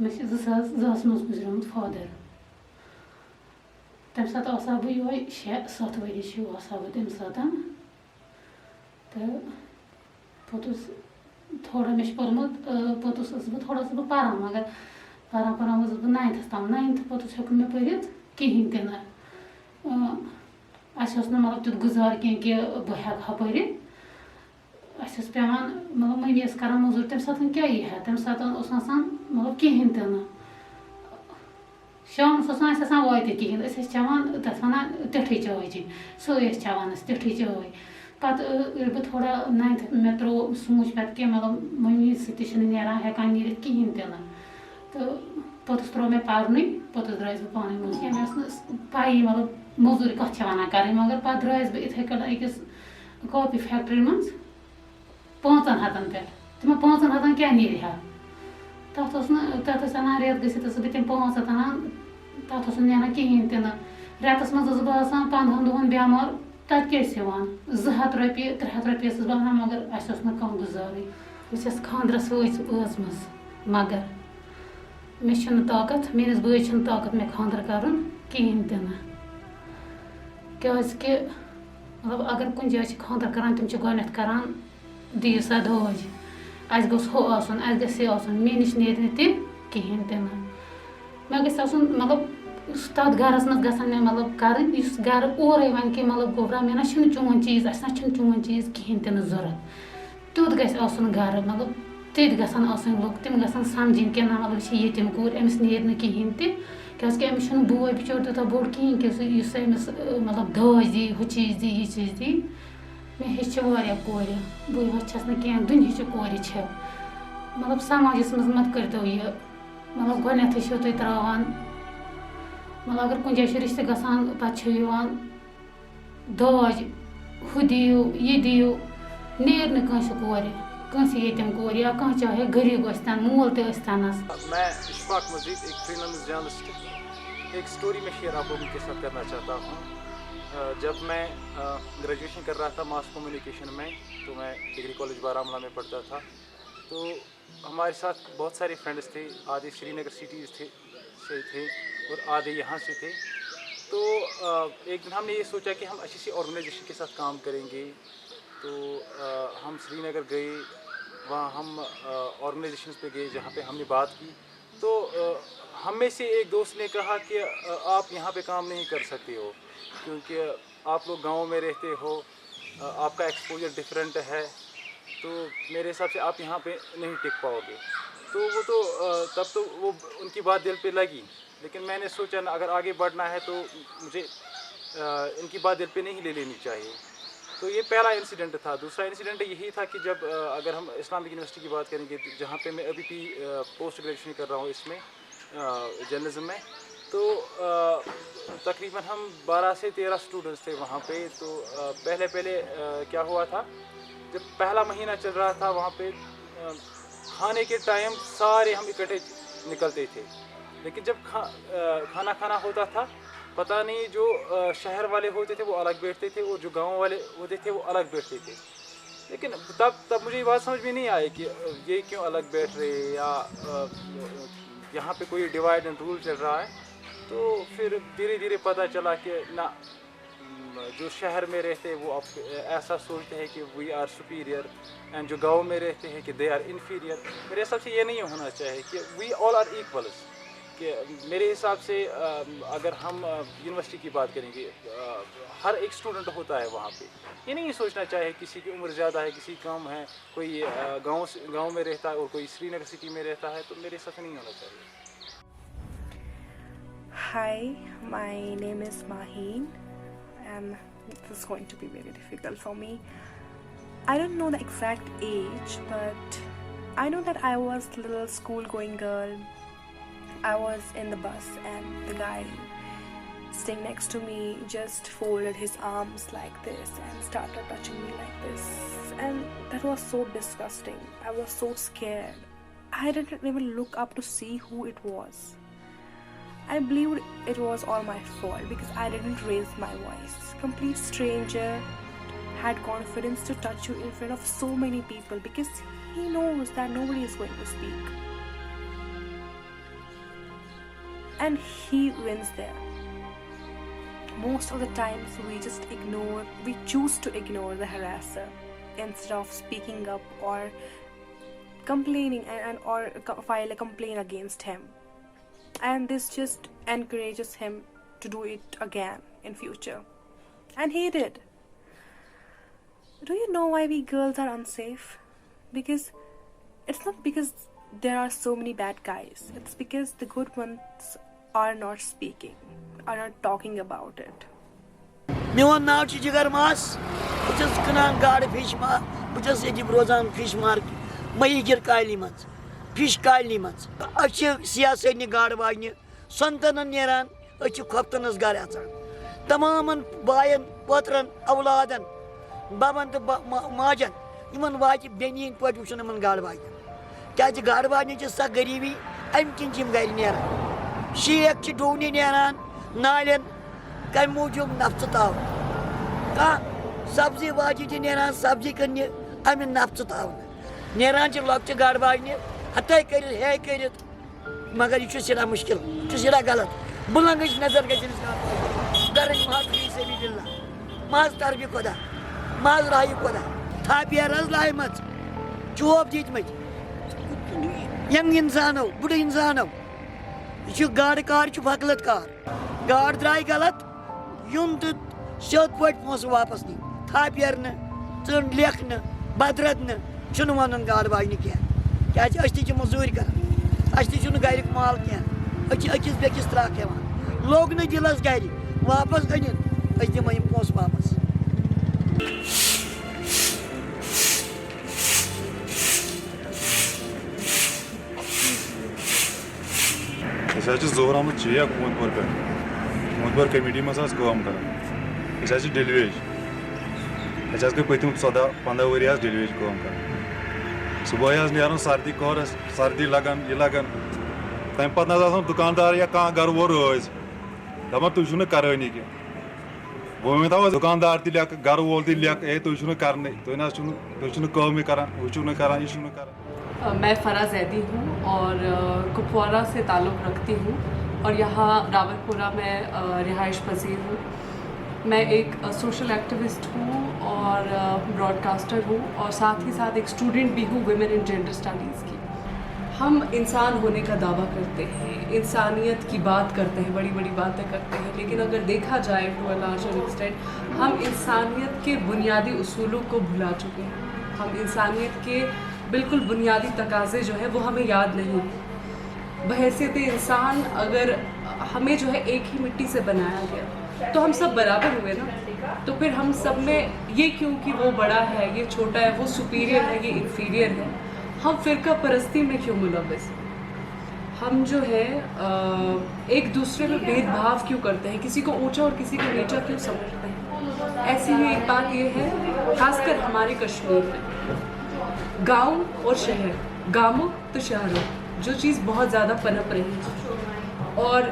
مےٚ چھِ 2002 منٛز گُزریومُت فادر. تَمہِ ساتہٕ آسہٕ ہا بہٕ یِہوٚے 6-7 ؤرِش ہیوٗ آسہٕ ہا بہٕ تَمہِ ساتہٕ. تہٕ پوٚتُس تھوڑا مےٚ چھُ پوٚرمُت پوٚتُس ٲسٕس بہٕ تھوڑا ٲسٕس بہٕ پَران مگر پَران ؤژٕس بہٕ 9تھَس تام. 9تھٕ پوٚتُس ہیوٚک نہٕ مےٚ پٔرِتھ کِہیٖنۍ تہِ نہٕ. اَسہِ اوس نہٕ مطلب تیُتھ گُزارٕ کینٛہہ کہِ بہٕ ہٮ۪کہٕ ہا پٔرِتھ. اَسہِ ٲس پٮ۪وان مطلب مٔمی ٲس کَران موٚزوٗرۍ تَمہِ ساتہٕ کیٛاہ یی ہا تَمہِ ساتہٕ اوس نہٕ آسان مطلب کِہیٖنۍ تہِ نہٕ. شامَس اوس نہٕ اَسہِ آسان واتہِ کِہیٖنۍ. أسۍ ٲسۍ چٮ۪وان تَتھ وَنان تِٹھٕے چاے چیٚنۍ. سۄے ٲسۍ چٮ۪وان أسۍ تِٹھٕے چاے. پَتہٕ ییٚلہِ بہٕ تھوڑا 9تھٕ مےٚ ترٛوو سوٗنٛچ پَتہٕ کہِ مطلب مٔمی سۭتۍ تہِ چھِنہٕ ہٮ۪کان نیٖرِتھ کِہیٖنۍ تہِ نہٕ. تہٕ پوٚتُس ترٛوو مےٚ پَرنُے. پوٚتُس درٛایَس بہٕ پانَے موٚزوٗرۍ. مےٚ ٲس نہٕ پَیی مطلب موٚزوٗرۍ کَتھ چھِ وَنان کَرٕنۍ مگر پَتہٕ درٛایَس بہٕ یِتھَے کٔٹھۍ أکِس کاپی فیکٹِرٛی منٛز 500 پٮ۪ٹھ. تِمن 500 کیٛاہ نیرِ ہا. تَتھ ٲسۍ اَنان رٮ۪تھ گٔژھِتھ ٲسٕس بہٕ تِم 500 اَنان. تَتھ اوس نہٕ نیران کِہیٖنۍ تہِ نہٕ. رٮ۪تَس منٛز ٲسٕس بہٕ آسان 15 دۄہَن بٮ۪مار. تَتہِ کیٛاہ ٲسۍ یِوان 200 رۄپیہِ 300 رۄپیہِ ٲسٕس بہٕ اَنان مگر اَسہِ اوس نہٕ کانٛہہ گُزارٕے. بہٕ چھَس خاندرَس وٲژمٕژ مگر مےٚ چھُنہٕ طاقت میٛٲنِس بٲیِس چھُنہٕ طاقت مےٚ خاندر کَرُن کِہیٖنۍ تہِ نہٕ. کیٛازِکہِ مطلب اگر کُنہِ جایہِ چھِ خاندر کَران تِم چھِ گۄڈنٮ۪تھ کَران دِیِو سا داج. اَسہِ گوٚژھ ہُہ آسُن اَسہِ گژھِ یہِ آسُن. مےٚ نِش نیرِ نہٕ تہِ کِہیٖنۍ تہِ نہٕ. مےٚ گژھِ آسُن مطلب یُس تَتھ گَرَس منٛز گژھن مےٚ مطلب کَرٕنۍ یُس گَرٕ اورَے وَنہِ کہِ مطلب گوٚبرا مےٚ نہ چھُنہٕ چون چیٖز اَسہِ نہ چھُنہٕ چون چیٖز کِہیٖنۍ تہِ نہٕ ضوٚرَتھ. تیُتھ گژھِ آسُن گَرٕ مطلب تِتھۍ گژھن آسٕنۍ لُکھ. تِم گژھن سَمجِنۍ کہِ نہ مطلب یہِ چھِ ییٚتِم کوٗر أمِس نیرِ نہٕ کِہیٖنۍ تہِ کیٛازِکہِ أمِس چھُنہٕ بوے بِچور تیوٗتاہ بوٚڑ کِہیٖنۍ کہِ یُس أمِس مطلب داج دی ہُہ چیٖز دی یہِ چیٖز دی. مےٚ ہیٚچھِ واریاہ کورِ. بٕے یوت چھَس نہٕ کینٛہہ دُنہِچہِ کورِ چھِ مطلب سماجَس منٛز مت کٔرۍتو یہِ مطلب گۄڈنٮ۪تھٕے چھِو تُہۍ ترٛاوان مطلب اگر کُنہِ جایہِ چھِ رِشتہٕ گژھان پَتہٕ چھِ یِوان داج ہُہ دِیِو یہِ دِیِو. نیرِ نہٕ کٲنٛسہِ کورِ کٲنٛسہِ ییٚتِم کورِ یا کانٛہہ چاہے غریٖب ٲسۍتَن مول تہِ ٲسۍتَنَس. میں اشفاق مزید ایک فریلانس جرنلسٹ ایک اسٹوری میں شیئر آپ لوگوں کے ساتھ کرنا چاہتا ہوں. جب میں گریجویشن کر رہا تھا ماس کمیونیکیشن میں تو میں ڈگری کالج بارہمولہ میں پڑھتا تھا. تو ہمارے ساتھ بہت سارے فرینڈس تھے. آدھے سری نگر سٹیز سے تھے اور آدھے یہاں سے تھے. تو ایک دن ہم نے یہ سوچا کہ ہم اچھی سی آرگنائزیشن کے ساتھ کام کریں گے. تو ہم سری نگر گئے. وہاں ہم آرگنائزیشنس پہ گئے جہاں پہ ہم نے بات کی. تو ہم میں سے ایک دوست نے کہا کہ آپ یہاں پہ کام نہیں کر سکتے ہو کیونکہ آپ لوگ گاؤں میں رہتے ہو. آپ کا ایکسپوجر ڈفرینٹ ہے. تو میرے حساب سے آپ یہاں پہ نہیں ٹک پاؤ گے. تو تب تو وہ ان کی بات دل پہ لگی. لیکن میں نے سوچا نا اگر آگے بڑھنا ہے تو مجھے ان کی بات دل پہ نہیں لے لینی چاہیے. تو یہ پہلا انسیڈنٹ تھا. دوسرا انسیڈنٹ یہی تھا کہ جب اگر ہم اسلامک یونیورسٹی کی بات کریں گے جہاں پہ میں ابھی بھی پوسٹ گریجویشن کر رہا ہوں اس میں جرنلزم میں. تو تقریباً ہم 12 سے 13 اسٹوڈنٹس تھے وہاں پہ. تو پہلے کیا ہوا تھا جب پہلا مہینہ چل رہا تھا وہاں پہ کھانے کے ٹائم سارے ہم اکٹھے نکلتے تھے. لیکن جب کھانا ہوتا تھا پتہ نہیں جو شہر والے ہوتے تھے وہ الگ بیٹھتے تھے اور جو گاؤں والے ہوتے تھے وہ الگ بیٹھتے تھے. لیکن تب مجھے یہ بات سمجھ میں نہیں آئی کہ یہ کیوں الگ بیٹھ رہے یا یہاں پہ کوئی ڈیوائڈ اینڈ رول چل رہا ہے. تو پھر دھیرے دھیرے پتہ چلا کہ نہ جو شہر میں رہتے ہیں وہ ایسا سوچتے ہیں کہ وی آر سپیریئر اینڈ جو گاؤں میں رہتے ہیں کہ دے آر انفیریئر. میرے حساب سے یہ نہیں ہونا چاہیے کہ وی آل آر ایکولز. کہ میرے حساب سے اگر ہم یونیورسٹی کی بات کریں گے ہر ایک اسٹوڈنٹ ہوتا ہے وہاں پہ. یہ نہیں سوچنا چاہیے کسی کی عمر زیادہ ہے کسی کم ہے کوئی گاؤں میں رہتا ہے اور کوئی سری نگر سٹی میں رہتا ہے. تو میرے حساب سے نہیں ہونا چاہیے. Hi, my name is Maheen and this is going to be very difficult for me. I don't know the exact age, but I know that I was a little school going girl. I was in the bus and the guy sitting next to me just folded his arms like this and started touching me like this, and that was so disgusting. I was so scared. I didn't even look up to see who it was. I believed it was all my fault because I didn't raise my voice. Complete stranger had confidence to touch you in front of so many people because he knows that nobody is going to speak. and he wins there. Most of the times we choose to ignore the harasser instead of speaking up or complaining or file a complaint against him. And this just encourages him to do it again in future. And he did. Do you know why we girls are unsafe? Because it's not because there are so many bad guys. It's because the good ones are not speaking, are not talking about it. میون ناو چھُ جگر ماس بہٕ چھُس کٕنان گاڈٕ fish بہٕ چھُس ییٚتہِ روزان فِش مارکیٹ مہیٖگِر کالنی منٛز فِش کالنی منٛز أسۍ چھِ سیاسٲنی گاڈٕ واجنہِ سۄنتَنن نیران أسۍ چھِ کھۄفتَنَس گرٕ اژان تمامن بایَن پوترن اولادن ببن تہٕ ماجن یِمن واتہِ بیٚنہِ ہِنٛدۍ پٲٹھۍ وٕچھُن یِمن گاڈٕ واجنہِ کیٛازِ گاڈٕ واجنہِ چھِ سۄ غریٖبی اَمہِ کِنۍ چھِ یِم گرِ نیران شیخ چھِ ڈوٗنہِ نیران نالٮ۪ن کمہِ موٗجوٗب نفژٕ تاونہٕ کانٛہہ سبزی واجہِ چھِ نیران سبزی کٕننہِ اَمہِ نفژٕ تاونہٕ نیران چھِ لۄکچہِ گاڈٕ واجنہِ ہتھے کٔرِتھ ہے کٔرِتھ مگر یہِ چھُ سٮ۪ٹھاہ مُشکل یہِ چھُ سٮ۪ٹھاہ غلط بُلنٛگٕچ نظر گژھِ أمِس کَرٕنۍ محض فی سبیٖل اللہ محض طرفہِ خۄدا محض راہہِ خۄدا تھاپِیَر حظ لایمَژ چوب دِتمٕتۍ ینٛگ اِنسانو بُڈٕ اِنسانو یہِ چھُ گاڈٕ کار چھُ وکلت کار گاڈ درٛاے غلط یُن تہٕ سیوٚد پٲٹھۍ پونٛسہٕ واپس نِنۍ تھاپِیَرنہٕ ژٔنٛڈ لیکھنہٕ بدرَدنہٕ چھُنہٕ وَنُن گاڈٕ واجنہِ کینٛہہ کیٛازِ أسۍ تہِ چھِ موٚزوٗرۍ کران اَسہِ تہِ چھُنہٕ گریُک مال کینٛہہ أسۍ چھِ أکِس بیٚکِس ترٛکھ ہٮ۪وان لوٚگ نہٕ دِلس گرِ واپس أنِتھ أسۍ دِمو یِم پونٛسہٕ واپس أسۍ حظ چھِ ظہوٗر احمد شیخ اوٗنٛت پورِ پٮ۪ٹھ اوٗنٛت پورِ کمیٹی منٛز حظ کٲم کران أسۍ حظ چھِ ڈیٚلہِ ویج اَسہِ حظ گٔے پٔتِم 14-15 ؤری حظ ڈیٚلہِ ویج کٲم کران صُبحٲے حظ نیران سردی کورس سردی لگان یہِ لگان تمہِ پتہٕ نہ حظ آسان دُکاندار یا کانٛہہ گرٕ وول رٲزۍ دپان تُہۍ چھِو نہٕ کرٲنی کینٛہہ بہٕ ؤنۍتو حظ دُکاندار تہِ لیکھٕ گرٕ وول تہِ لیکھٕ ہے تُہۍ چھِو نہٕ کرنٕے تُہۍ نہ حظ چھِنہٕ کٲمٕے کران ہُہ چھِو نہٕ کران یہِ چھِو نہٕ کران میں فرح زیدی ہوں اور کپوارہ سے تعلق رکھتی ہوں اور یہاں راولپورہ میں رہائش پذیر ہوں میں ایک سوشل ایکٹیوسٹ ہوں اور براڈ کاسٹر ہوں اور ساتھ ہی ساتھ ایک اسٹوڈنٹ بھی ہوں ویمن ان جینڈر اسٹڈیز کی ہم انسان ہونے کا دعویٰ کرتے ہیں انسانیت کی بات کرتے ہیں بڑی بڑی باتیں کرتے ہیں لیکن اگر دیکھا جائے ٹو اے لارجر ایکسٹینٹ ہم انسانیت کے بنیادی اصولوں کو بھلا چکے ہیں ہم انسانیت کے بالکل بنیادی تقاضے جو ہے وہ ہمیں یاد نہیں بحیثیت انسان اگر ہمیں جو ہے ایک ہی مٹی سے بنایا گیا تو ہم سب برابر ہوئے نا تو پھر ہم سب میں یہ کیوں کہ وہ بڑا ہے یہ چھوٹا ہے وہ سپیریئر ہے یہ انفیریئر ہے ہم فرقہ پرستی میں کیوں ملوث ہم جو ہے ایک دوسرے میں بھید بھاؤ کیوں کرتے ہیں کسی کو اونچا اور کسی کو نیچا کیوں سمجھتے ہیں ایسی ہی ایک بات یہ ہے خاص کر ہمارے کشمیر میں گاؤں اور شہر گاموں تو شہروں جو چیز بہت زیادہ پنپ رہی ہے اور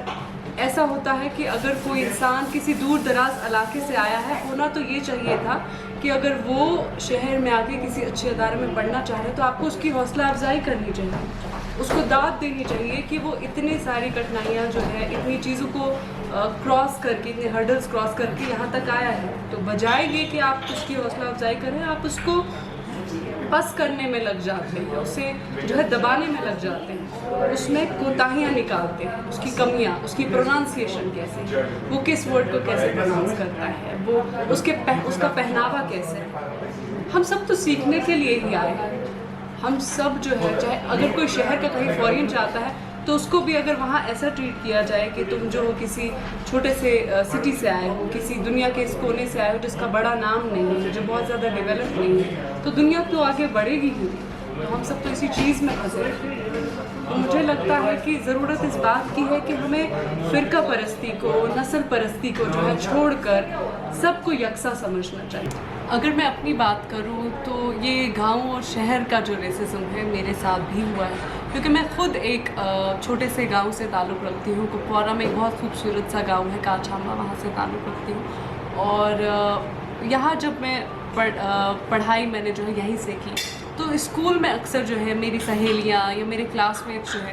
ایسا ہوتا ہے کہ اگر کوئی انسان کسی دور دراز علاقے سے آیا ہے ہونا تو یہ چاہیے تھا کہ اگر وہ شہر میں آ کے کسی اچھے ادارے میں پڑھنا چاہ رہے ہیں تو آپ کو اس کی حوصلہ افزائی کرنی چاہیے اس کو داد دینی چاہیے کہ وہ اتنی ساری کٹھنائیاں جو ہے اتنی چیزوں کو کراس کر کے اتنے ہرڈلس کراس کر کے یہاں تک آیا ہے تو بجائے یہ کہ آپ اس کی حوصلہ افزائی کریں آپ اس کو پس کرنے میں لگ جاتے ہیں اسے جو ہے دبانے میں لگ جاتے ہیں اس میں کوتاہیاں نکالتے ہیں اس کی کمیاں اس کی پروننسیشن کیسے وہ کس ورڈ کو کیسے پروننس کرتا ہے وہ اس کا پہناوا کیسے ہم سب تو سیکھنے کے لیے ہی آئے ہیں ہم سب جو ہے چاہے اگر کوئی شہر کا کہیں فورین جاتا ہے تو اس کو بھی اگر وہاں ایسا ٹریٹ کیا جائے کہ تم جو ہو کسی چھوٹے سے سٹی سے آئے ہو کسی دنیا کے اس کونے سے آئے ہو جس کا بڑا نام نہیں ہے جو بہت زیادہ ڈیولپ نہیں ہے تو دنیا تو آگے بڑھے گی ہی تو ہم سب تو اسی چیز میں پھنسے تو مجھے لگتا ہے کہ ضرورت اس بات کی ہے کہ ہمیں فرقہ پرستی کو نسل پرستی کو جو ہے چھوڑ کر سب کو یکساں سمجھنا چاہیے اگر میں اپنی بات کروں تو یہ گاؤں اور شہر کا جو ریسزم ہے میرے ساتھ بھی ہوا ہے کیونکہ میں خود ایک چھوٹے سے گاؤں سے تعلق رکھتی ہوں کپوارہ میں ایک بہت خوبصورت سا گاؤں ہے کاچھامبا وہاں سے تعلق رکھتی ہوں اور یہاں جب میں پڑھائی میں نے جو ہے یہیں سے کی تو اسکول میں اکثر جو ہے میری سہیلیاں یا میرے کلاس میٹس جو ہے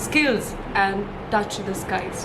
skills and touch the skies.